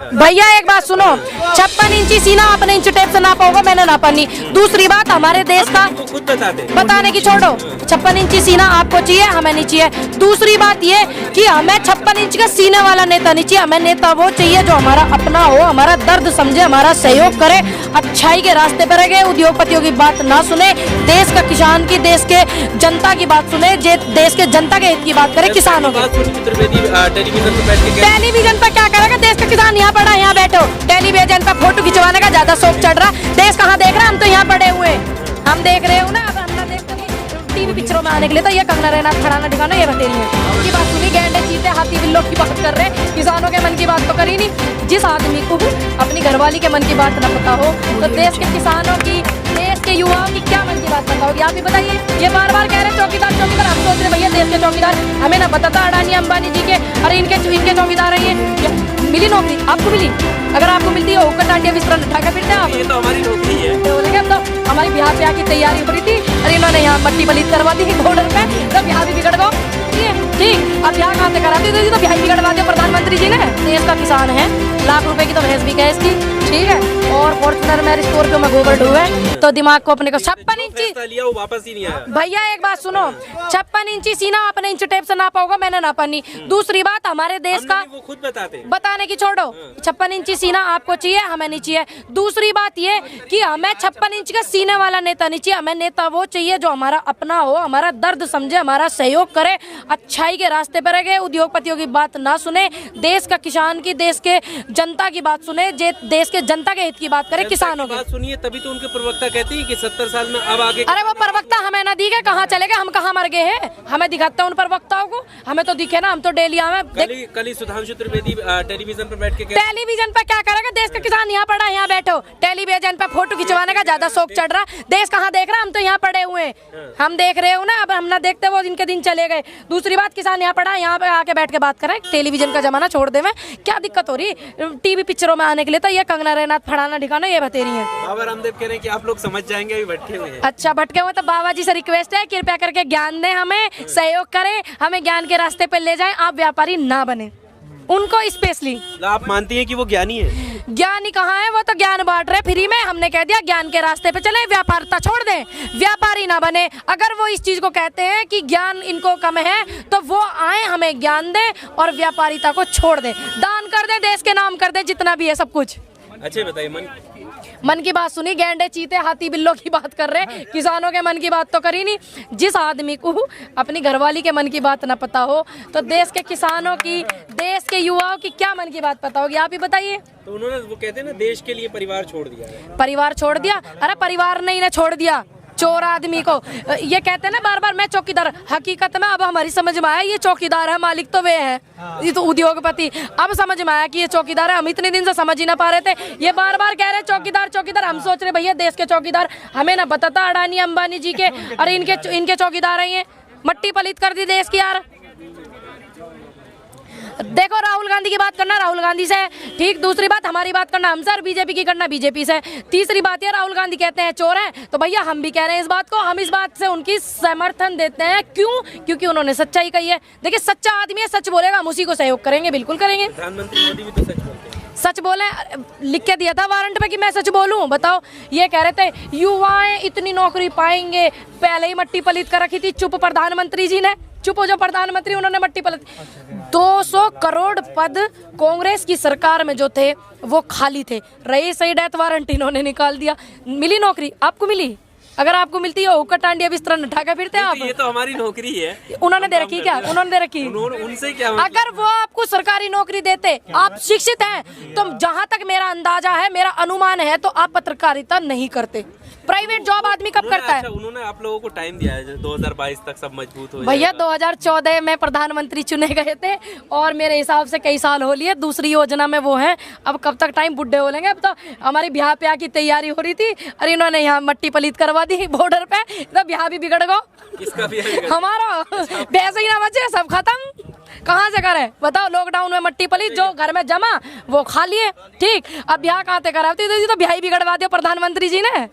भैया एक बात सुनो, 56 इंची सीना आपने इंच टेप से नापा होगा, मैंने नापा नहीं। दूसरी बात हमारे देश का खुद बताने की छोड़ो, 56 इंची सीना आपको चाहिए, हमें नहीं चाहिए। दूसरी बात ये कि हमें 56 इंच का सीने वाला नेता नहीं चाहिए, हमें नेता वो चाहिए जो हमारा अपना हो, हमारा दर्द समझे, हमारा सहयोग करे, अच्छाई के रास्ते पर रहे, उद्योगपतियों की बात ना सुने, देश का किसान की, देश के जनता की बात सुने, देश के जनता के हित की बात करे, किसानों की। टेलीविजन पर क्या करेगा देश का किसान? यहाँ पड़ा, यहाँ बैठो, टेलीविजन पर फोटो खिंचवाने का ज्यादा शौक चढ़ रहा। देश कहाँ देख रहा? हम तो यहाँ पड़े हुए, हम देख रहे हो ना। अब हम ना देखते टीवी पिक्चरों में आने के लिए तो ये कंगना रहना, खड़ाना दिखाना, ये बतेरी है की बात सुनी। गैंडे चीते हाथी बिल्लों की बात कर रहे, किसानों के मन की बात तो करी नहीं। जिस आदमी को अपनी घरवाली के मन की बात न पता हो तो देश के किसानों की, देश के युवाओं की क्या मन की बात पता होगी? आप ही बताइए। ये बार बार कह रहे चौकीदार चौकीदार, हम सोच रहे भैया देश के चौकीदार हमें ना पता था अडानी अंबानी जी के, अरे इनके चौकीदार हैं ये। मिली नौकरी आपको? मिली? अगर आपको मिलती है होकर टांडिया विस्फोरण उठा कर फिरते हैं आप। ये तो हमारी नौकरी है। बोलेंगे अब तो हमारी बिहार पे आके तैयारी हो रही थी, अरे इन्होंने यहाँ मट्टी पलीत करवा दी बॉर्डर पे, तो बिहार भी बिगड़ गो। ठीक, अब यहाँ कहाँ से कराती थी तो बिहार बिगड़वा दिया प्रधानमंत्री जी ने। देश का किसान है, लाख रुपए की तो भैंस भी है इसकी, ठीक है, और फॉर्चुनर में स्कॉर्पियो में गोबर डूबे तो दिमाग को अपने को 56 इंची वापस ही नहीं आया। भैया एक बात सुनो, 56 इंची सीना आपने इंच टेप से नापा होगा, मैंने नापा नहीं। दूसरी बात हमारे देश का वो खुद बताते, बताने की छोड़ो, 56 इंची सीना आपको चाहिए, हमें नहीं चाहिए। दूसरी बात ये कि हमें 56 इंच का सीने वाला नेता नहीं चाहिए, हमें नेता वो चाहिए जो हमारा अपना हो, हमारा दर्द समझे, हमारा सहयोग करे, अच्छाई के रास्ते पर रहे, उद्योगपतियों की बात ना सुने, देश का किसान की, देश के जनता की बात सुने, देश के जनता के हित की बात करे, किसानों की बात सुनिए। तभी तो उनके प्रवक्ता कहते हैं कि 70 साल में अब आगे। अरे वो प्रवक्ता हमें ना दिखे, कहाँ चले गए, हम कहाँ मर गए हैं? हमें दिखाते हैं उन प्रवक्ताओं को, हमें तो दिखे ना, हम तो डेली आवे। कल ही सुधांशु त्रिवेदी टेलीविजन पर बैठ के टेलीविजन पर क्या करेगा देश का किसान? यहाँ पड़ा, यहाँ बैठो, टेलीविजन पर फोटो खिंचवाने का ज्यादा शौक चढ़ रहा। देश कहाँ देख रहा? हम तो यहाँ पड़े हुए, हम देख रहे हो ना। अब हम ना देखते वो इनके दिन चले गए। दूसरी बात, किसान यहाँ पड़ा, यहाँ पे आके बैठ के बात करें, टेलीविजन का जमाना छोड़ दे। क्या दिक्कत हो रही टीवी पिक्चरों में आने के लिए? तो ये कंगना रहना, फड़ाना दिखाना, ये बतेरी है। बाबा रामदेव कह रहे हैं कि आप लोग समझ जाएंगे, अभी भटके हुए हैं। अच्छा भटके हुए तो बाबा जी से रिक्वेस्ट है, कृपया करके ज्ञान दें, हमें सहयोग करें, हमें ज्ञान के रास्ते पे ले जाएं, आप व्यापारी ना बने। उनको स्पेशली आप मानती हैं कि वो ज्ञानी है? ज्ञानी कहाँ है, वो तो ज्ञान बांट रहे फ्री में। हमने कह दिया ज्ञान के रास्ते पे चले, व्यापारता छोड़ दें, व्यापारी ना बने। अगर वो इस चीज को कहते हैं कि ज्ञान इनको कम है तो वो आए, हमें ज्ञान दें और व्यापारिता को छोड़ दें, दान कर दें, देश के नाम कर दें, जितना भी है सब कुछ। अच्छे बताइए, मन की बात सुनी। गैंडे चीते हाथी बिल्लों की बात कर रहे, किसानों के मन की बात तो करी नहीं। जिस आदमी को अपनी घरवाली के मन की बात ना पता हो तो देश के किसानों की, देश के युवाओं की क्या मन की बात पता होगी? आप ही बताइए। तो उन्होंने, वो कहते हैं ना, देश के लिए परिवार छोड़ दिया है। परिवार छोड़ दिया? अरे परिवार नहीं ना छोड़ दिया, चोर आदमी को। ये कहते हैं ना बार बार मैं चौकीदार, हकीकत में अब हमारी समझ में आया ये चौकीदार है, मालिक तो वे हैं, ये तो उद्योगपति। अब समझ में आया कि ये चौकीदार है, हम इतने दिन से समझ ही ना पा रहे थे। ये बार बार कह रहे चौकीदार चौकीदार, हम सोच रहे भैया देश के चौकीदार हमें ना पता था अडानी अंबानी जी के, अरे इनके चौकीदार है, ये मट्टी पलीत कर दी देश की यार। देखो राहुल गांधी की बात करना राहुल गांधी से, ठीक। दूसरी बात हमारी बात करना हमसे, और बीजेपी की करना बीजेपी से। तीसरी बात ये, राहुल गांधी कहते हैं चोर हैं, तो भैया हम भी कह रहे हैं इस बात को, हम इस बात से उनकी समर्थन देते हैं। क्यों? क्योंकि उन्होंने सच्चाई कही है। देखिए सच्चा आदमी है, सच बोलेगा, हम उसी को सहयोग करेंगे, बिल्कुल करेंगे। प्रधानमंत्री मोदी भी तो सच बोलते हैं। सच बोले, लिख के दिया था वारंट पे कि मैं सच बोलूं। बताओ, ये कह रहे थे युवाएं इतनी नौकरी पाएंगे, पहले ही मट्टी पलीत कर रखी थी। चुप प्रधानमंत्री जी ने, चुप हो जो प्रधानमंत्री, उन्होंने मट्टी पलट। 200 करोड़ पद कांग्रेस की सरकार में जो थे वो खाली थे, रही सही डेथ वारंट इन्होंने निकाल दिया। मिली नौकरी? आपको मिली? अगर आपको मिलती है होकर टांडिया बिस्तर उठा के फिरते हैं आप। ये तो हमारी नौकरी है। उन्होंने दे रखी क्या? उन्होंने दे रखी, उनसे क्या? अगर वो आपको सरकारी नौकरी देते, आप शिक्षित हैं, तो जहां तक मेरा अंदाजा है, मेरा अनुमान है, तो आप पत्रकारिता नहीं करते। प्राइवेट जॉब आदमी कब करता है? उन्होंने आप लोगों को टाइम दिया है 2022 तक सब मजबूत हो। भैया 2014 में प्रधानमंत्री चुने गए थे और मेरे हिसाब से कई साल हो लिए, दूसरी योजना में वो हैं। अब कब तक टाइम, बुढ़े हो लेंगे। अब तो हमारी ब्याह प्याह की तैयारी हो रही थी, अरे इन्होंने यहाँ मट्टी पलीत करवा दी बॉर्डर पे, तो ब्याह भी बिगड़ गो। किसका भी? हमारा वैसे ही ना बचे, सब खत्म। कहाँ से करे बताओ? लॉकडाउन में मट्टी पलीत जो घर में जमा वो खा लिए, ठीक। अब ब्याह कहाँ से कराती, तो ब्याह ही बिगड़वा दिया प्रधानमंत्री जी ने।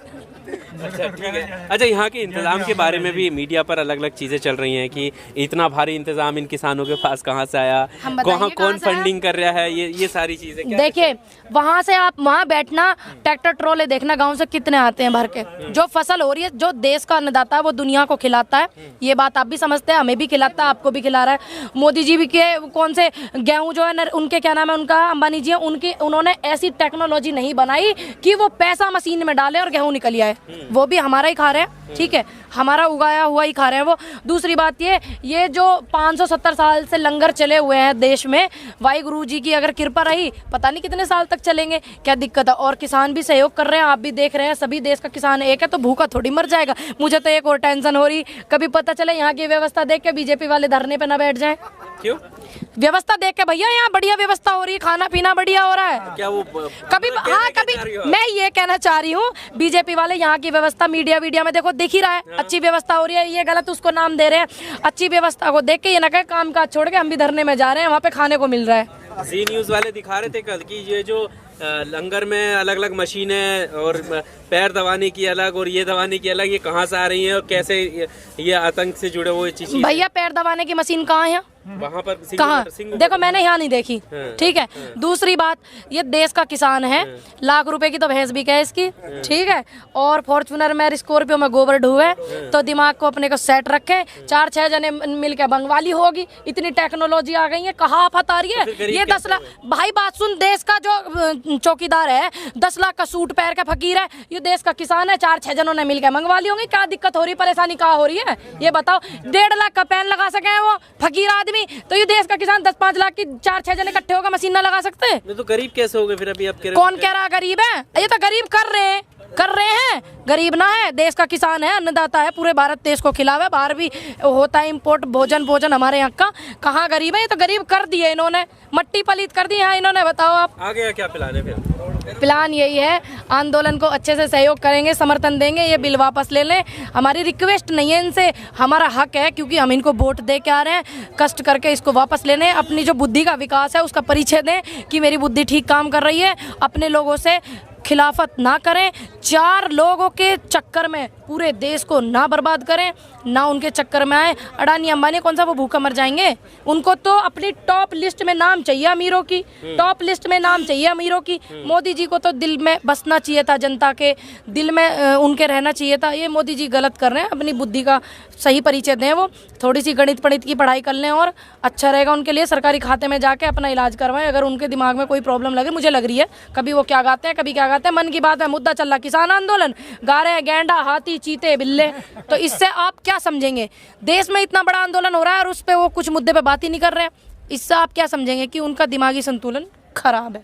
अच्छा ठीक है। अच्छा, यहाँ के इंतजाम के बारे में भी मीडिया पर अलग अलग चीजें चल रही हैं कि इतना भारी इंतजाम इन किसानों के पास कहाँ से आया, वहाँ कौन फंडिंग कर रहा है, ये सारी चीजें। देखिए वहाँ से आप वहाँ बैठना, ट्रैक्टर ट्रोले देखना गांव से कितने आते हैं भर के। जो फसल हो रही है, जो देश का अन्नदाता है वो दुनिया को खिलाता है, ये बात आप भी समझते हैं, हमें भी खिलाता है, आपको भी खिला रहा है। मोदी जी भी के कौन से गेहूं जो है उनके क्या नाम है उनका, अंबानी जी उन्होंने ऐसी टेक्नोलॉजी नहीं बनाई कि वो पैसा मशीन में डाले और गेहूं निकल आए, वो भी हमारा ही खा रहे हैं, ठीक है, हमारा उगाया हुआ ही खा रहे हैं वो। दूसरी बात ये जो 570 साल से लंगर चले हुए हैं देश में, वाहिगुरु जी की अगर कृपा रही पता नहीं कितने साल तक चलेंगे, क्या दिक्कत है। और किसान भी सहयोग कर रहे हैं, आप भी देख रहे हैं, सभी देश का किसान एक है तो भूखा थोड़ी मर जाएगा। मुझे तो एक और टेंशन हो रही, कभी पता चले यहाँ की व्यवस्था देख के बीजेपी वाले धरने पे ना बैठ जाए। क्यों? व्यवस्था देख के भैया यहाँ बढ़िया व्यवस्था हो रही है, खाना पीना बढ़िया हो रहा है। क्या वो कभी हाँ कभी मैं ये कहना चाह रही हूँ, बीजेपी वाले यहाँ की व्यवस्था मीडिया में देखो दिख ही रहा है, अच्छी व्यवस्था हो रही है, ये गलत उसको नाम दे रहे हैं। अच्छी व्यवस्था को देख के ये ना कहे काम काज छोड़ के हम भी धरने में जा रहे हैं, वहाँ पे खाने को मिल रहा है। जी न्यूज़ वाले दिखा रहे थे कल कि ये जो लंगर में अलग अलग मशीनें और पैर दबाने की अलग और ये दबाने की अलग, ये कहाँ से आ रही हैं और कैसे ये आतंक से जुड़े हुए चीज़। भैया पैर दबाने की मशीन कहाँ है? वहाँ पर कहाँ? देखो मैंने यहाँ नहीं देखी, ठीक है। दूसरी बात, ये देश का किसान है, लाख रुपए की तो भैंस भी है इसकी, ठीक है, और फॉर्च्यूनर में स्कॉर्पियो में गोबर ढूए, तो दिमाग को अपने को सेट रखे, 4-6 जने मिलकर बंगवाली होगी, इतनी टेक्नोलॉजी आ गई है, कहाँ आफत आ रही है। ये 10 लाख भाई बात सुन, देश का जो चौकीदार है 10 लाख का सूट पहन के फकीर है, ये देश का किसान है, 4-6 जनों ने मिलकर मंगवाली होंगी। क्या दिक्कत हो रही, परेशानी क्या हो रही है ये बताओ। 1.5 लाख का पैन लगा सके वो फकीर आदमी, तो ये देश का किसान 10-5 लाख की 4-6 जने इकट्ठे होकर मशीन ना लगा सकते। तो गरीब कैसे हो गए फिर? अभी आप कौन कह रहा गरीब है? ये तो गरीब कर रहे हैं, गरीब ना है, देश का किसान है, अन्नदाता है, पूरे भारत देश को खिलावे। बाहर भी होता है इम्पोर्ट भोजन हमारे यहाँ का, कहाँ गरीब है? ये तो गरीब कर दिए इन्होंने, मट्टी पलीत कर दी है इन्होंने। बताओ आप आगे क्या प्लान है फिर? प्लान यही है, आंदोलन को अच्छे से सहयोग करेंगे, समर्थन देंगे, ये बिल वापस ले लें। हमारी रिक्वेस्ट नहीं है इनसे, हमारा हक है, क्योंकि हम इनको वोट दे के आ रहे हैं, कष्ट करके इसको वापस लेने। अपनी जो बुद्धि का विकास है उसका परिचय दें कि मेरी बुद्धि ठीक काम कर रही है, अपने लोगों से खिलाफत ना करें, 4 लोगों के चक्कर में पूरे देश को ना बर्बाद करें, ना उनके चक्कर में आए। अडानी अंबानी कौन सा वो भूखा मर जाएंगे? उनको तो अपनी टॉप लिस्ट में नाम चाहिए अमीरों की, टॉप लिस्ट में नाम चाहिए अमीरों की। मोदी जी को तो दिल में बसना चाहिए था, जनता के दिल में उनके रहना चाहिए था। ये मोदी जी गलत कर रहे हैं, अपनी बुद्धि का सही परिचय दें, वो थोड़ी सी गणित पणित की पढ़ाई कर लें और अच्छा रहेगा उनके लिए। सरकारी खाते में जाके अपना इलाज करवाएं अगर उनके दिमाग में कोई प्रॉब्लम लगे, मुझे लग रही है। कभी वो क्या गाते हैं, कभी क्या गाते हैं, मन की बात है, मुद्दा चल रहा किसान आंदोलन, गा रहे हैं गैंडा हाथी चीते बिल्ले, तो इससे आप क्या समझेंगे? देश में इतना बड़ा आंदोलन हो रहा है और उस पर वो कुछ मुद्दे पे बात ही नहीं कर रहे हैं, इससे आप क्या समझेंगे कि उनका दिमागी संतुलन खराब है।